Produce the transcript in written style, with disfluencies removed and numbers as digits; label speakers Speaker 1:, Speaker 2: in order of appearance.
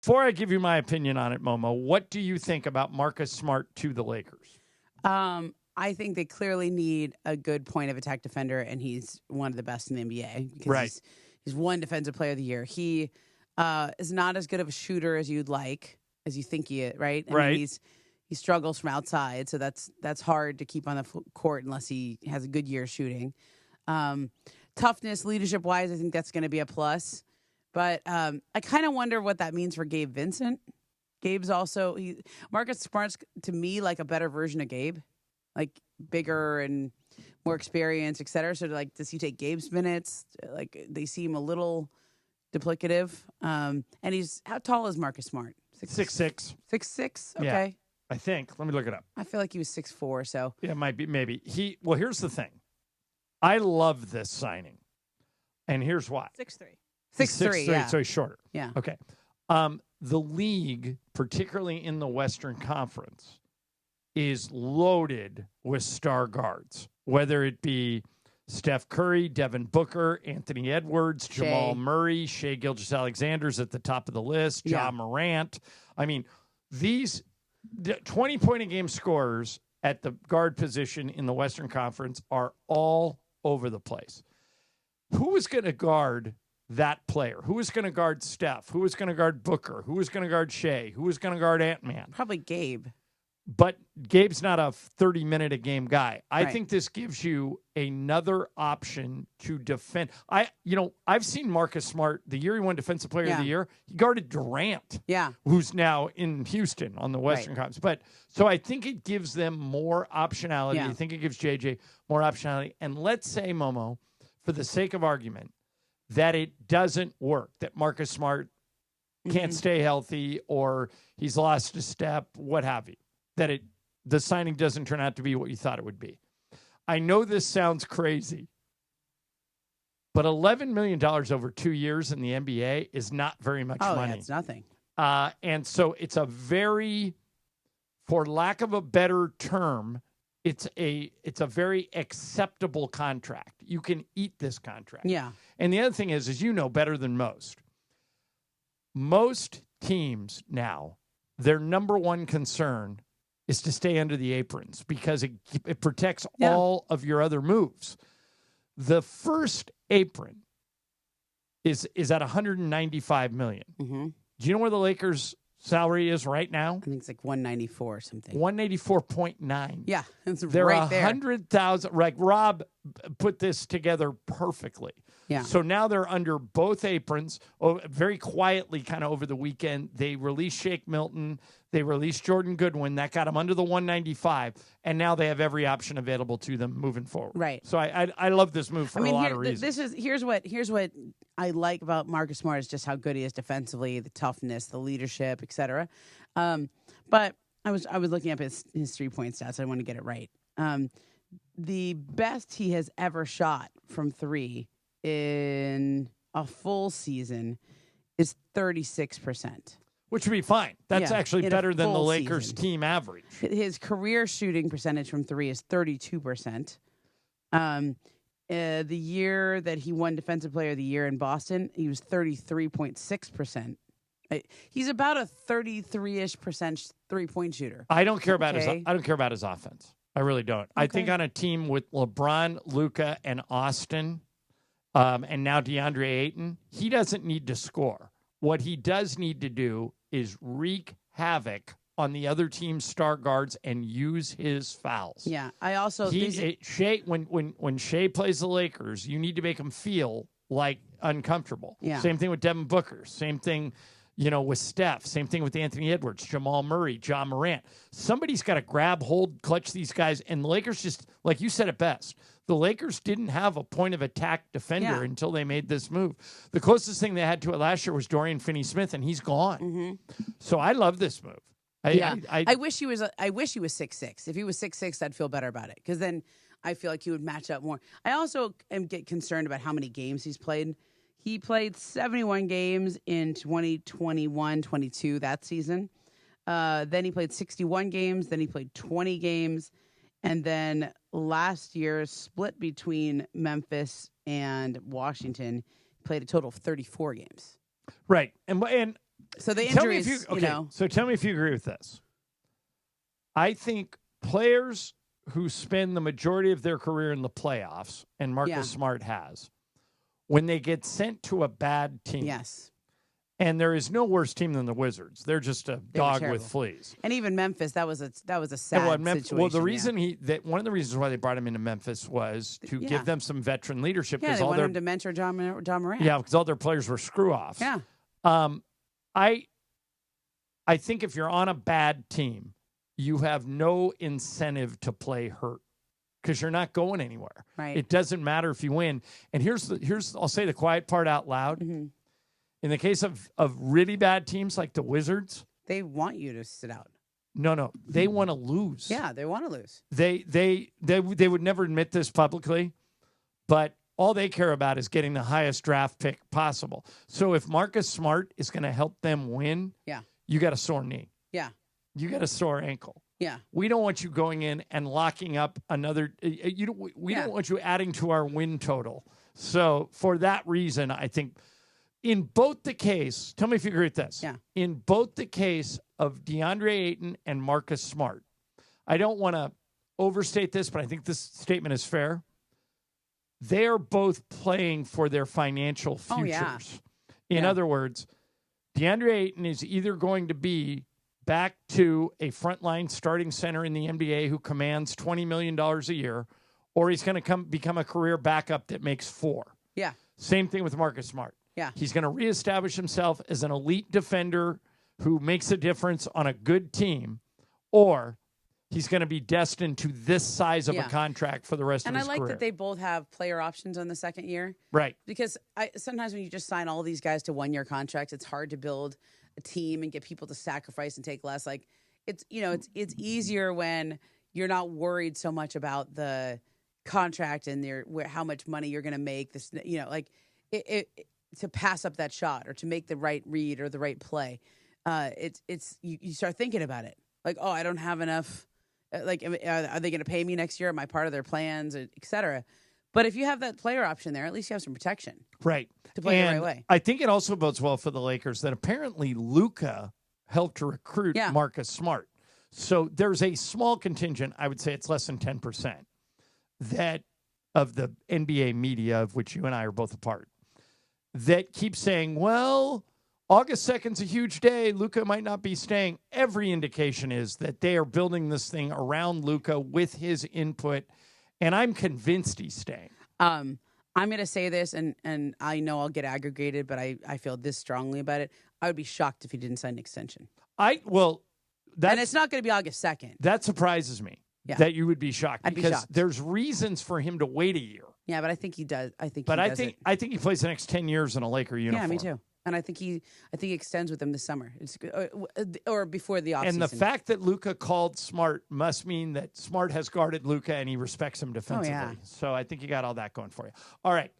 Speaker 1: Before I give you my opinion on it, Momo, what do you think about Marcus Smart to the Lakers?
Speaker 2: I think they clearly need a good point of attack defender, and he's one of the best in the NBA because
Speaker 1: Right.
Speaker 2: he's one defensive player of the year. He is not as good of a shooter as you'd like, as you think he is, right? I
Speaker 1: Right.
Speaker 2: mean, he struggles from outside, so that's hard to keep on the court unless he has a good year shooting. Toughness, leadership-wise, I think that's going to be a plus. But I kind of wonder what that means for Gabe Vincent. Gabe's also Marcus Smart's to me like a better version of Gabe, like bigger and more experience, et cetera. So like, does he take Gabe's minutes? Like they seem a little duplicative. And how tall is Marcus Smart?
Speaker 1: 6'6".
Speaker 2: 6'6". Okay.
Speaker 1: Yeah, I think. Let me look it up.
Speaker 2: I feel like he was 6'4". So
Speaker 1: yeah, it might be. Maybe well, here's the thing. I love this signing, and here's why.
Speaker 3: 6'3".
Speaker 2: 6'3". Yeah.
Speaker 1: So he's shorter.
Speaker 2: Yeah.
Speaker 1: Okay. The league, particularly in the Western Conference, is loaded with star guards, whether it be Steph Curry, Devin Booker, Anthony Edwards, Jamal Murray, Shai Gilgeous-Alexander's at the top of the list, Ja Morant. I mean, these 20-point-a-game scorers at the guard position in the Western Conference are all over the place. Who is going to guard that player? Who is going to guard Steph? Who is going to guard Booker? Who is going to guard Shea? Who is going to guard Ant-Man?
Speaker 2: Probably Gabe.
Speaker 1: But Gabe's not a 30-minute-a-game guy. I
Speaker 2: Right.
Speaker 1: think this gives you another option to defend. I've seen Marcus Smart, the year he won Defensive Player of the Year, he guarded Durant, who's now in Houston on the Western Conference. But so I think it gives them more optionality. I think it gives JJ more optionality. And let's say, Momo, for the sake of argument, that it doesn't work, that Marcus Smart can't stay healthy or he's lost a step, what have you, that the signing doesn't turn out to be what you thought it would be. I know this sounds crazy, but $11 million over 2 years in the NBA is not very much money.
Speaker 2: Yeah, it's nothing.
Speaker 1: And so it's a very, for lack of a better term, it's a very acceptable contract. You can eat this contract.
Speaker 2: Yeah.
Speaker 1: And the other thing is, as you know better than most teams now, their number one concern is to stay under the aprons because it protects all of your other moves. The first apron is at $195 million.
Speaker 2: Mm-hmm.
Speaker 1: Do you know where the Lakers' salary is right now?
Speaker 2: I think it's like 194 or something.
Speaker 1: 184.9.
Speaker 2: Yeah, it's
Speaker 1: They're
Speaker 2: right there.
Speaker 1: 100,000. Like Rob put this together perfectly.
Speaker 2: Yeah.
Speaker 1: So now they're under both aprons. Very quietly, kind of over the weekend, they released Shake Milton. They released Jordan Goodwin. That got them under the 195, and now they have every option available to them moving forward.
Speaker 2: Right.
Speaker 1: So I love this move for a lot of reasons.
Speaker 2: Here's what I like about Marcus Smart is just how good he is defensively, the toughness, the leadership, etc. But I was looking up his 3-point stats. I want to get it right. The best he has ever shot from three in a full season is 36%.
Speaker 1: Which would be fine. That's actually better than the Lakers
Speaker 2: season.
Speaker 1: Team average.
Speaker 2: His career shooting percentage from three is 32%. The year that he won Defensive Player of the Year in Boston, he was 33.6%. He's about a 33-ish% 3-point shooter.
Speaker 1: I don't care about his offense. I really don't. Okay. I think on a team with LeBron, Luka, and Austin, and now DeAndre Ayton, he doesn't need to score. What he does need to do is wreak havoc on the other team's star guards and use his fouls.
Speaker 2: Yeah, I also
Speaker 1: Shea when Shea plays the Lakers, you need to make him feel like uncomfortable.
Speaker 2: Yeah.
Speaker 1: Same thing with Devin Booker. Same thing, with Steph. Same thing with Anthony Edwards, Jamal Murray, Ja Morant. Somebody's got to grab hold, clutch these guys, and the Lakers just, like you said it best, the Lakers didn't have a point of attack defender until they made this move. The closest thing they had to it last year was Dorian Finney-Smith, and he's gone. Mm-hmm. So I love this move.
Speaker 2: I wish he was 6'6". If he was 6'6", I'd feel better about it because then I feel like he would match up more. I also get concerned about how many games he's played. He played 71 games in 2021-22 that season. Then he played 61 games. Then he played 20 games. And then last year, split between Memphis and Washington, played a total of 34 games.
Speaker 1: Right. And
Speaker 2: So the injuries,
Speaker 1: So tell me if you agree with this. I think players who spend the majority of their career in the playoffs, and Marcus Smart has, when they get sent to a bad team.
Speaker 2: Yes.
Speaker 1: And there is no worse team than the Wizards. They're just a dog with fleas.
Speaker 2: And even Memphis, that was a sad situation.
Speaker 1: Well, the reason one of the reasons why they brought him into Memphis was to give them some veteran leadership.
Speaker 2: Yeah, they wanted him to mentor John Morant.
Speaker 1: Yeah, because all their players were screw-offs.
Speaker 2: Yeah.
Speaker 1: I think if you're on a bad team, you have no incentive to play hurt because you're not going anywhere.
Speaker 2: Right.
Speaker 1: It doesn't matter if you win. And here's I'll say the quiet part out loud.
Speaker 2: Mm-hmm.
Speaker 1: In the case of really bad teams like the Wizards,
Speaker 2: they want you to sit out.
Speaker 1: No, they want to lose.
Speaker 2: Yeah, they want to lose.
Speaker 1: They would never admit this publicly, but all they care about is getting the highest draft pick possible. So if Marcus Smart is going to help them win, you got a sore knee.
Speaker 2: Yeah.
Speaker 1: You got a sore ankle.
Speaker 2: Yeah.
Speaker 1: We don't want you going in and locking up another we don't want you adding to our win total. So for that reason, I think in both the case, tell me if you agree with this.
Speaker 2: Yeah.
Speaker 1: In both the case of DeAndre Ayton and Marcus Smart, I don't want to overstate this, but I think this statement is fair. They're both playing for their financial futures.
Speaker 2: Oh, yeah.
Speaker 1: In other words, DeAndre Ayton is either going to be back to a frontline starting center in the NBA who commands $20 million a year, or he's going to become a career backup that makes $4 million.
Speaker 2: Yeah.
Speaker 1: Same thing with Marcus Smart.
Speaker 2: Yeah.
Speaker 1: He's going to reestablish himself as an elite defender who makes a difference on a good team, or he's going to be destined to this size of a contract for the rest of his career.
Speaker 2: And I like that they both have player options on the second year.
Speaker 1: Right.
Speaker 2: Because sometimes when you just sign all these guys to one-year contracts, it's hard to build a team and get people to sacrifice and take less. Like it's easier when you're not worried so much about the contract and how much money you're going to make. This, to pass up that shot or to make the right read or the right play. You start thinking about it. Like, oh, I don't have enough. Like, are they going to pay me next year? Am I part of their plans, et cetera? But if you have that player option there, at least you have some protection.
Speaker 1: Right.
Speaker 2: To play the right way.
Speaker 1: I think it also bodes well for the Lakers that apparently Luka helped to recruit Marcus Smart. So there's a small contingent, I would say it's less than 10%, that of the NBA media, of which you and I are both a part, that keeps saying, well, August 2nd's a huge day. Luka might not be staying. Every indication is that they are building this thing around Luka with his input, and I'm convinced he's staying.
Speaker 2: I'm going to say this, and I know I'll get aggregated, but I feel this strongly about it. I would be shocked if he didn't sign an extension. And it's not going to be August 2nd.
Speaker 1: That surprises me.
Speaker 2: Yeah.
Speaker 1: That you would be shocked.
Speaker 2: I'd be shocked.
Speaker 1: There's reasons for him to wait a year.
Speaker 2: Yeah, but I think he does. I think
Speaker 1: he plays the next 10 years in a Laker uniform.
Speaker 2: Yeah, me too. And I think he extends with them this summer. It's or before the offseason.
Speaker 1: And the fact that Luka called Smart must mean that Smart has guarded Luka and he respects him defensively.
Speaker 2: Oh, yeah.
Speaker 1: So I think you got all that going for you. All right.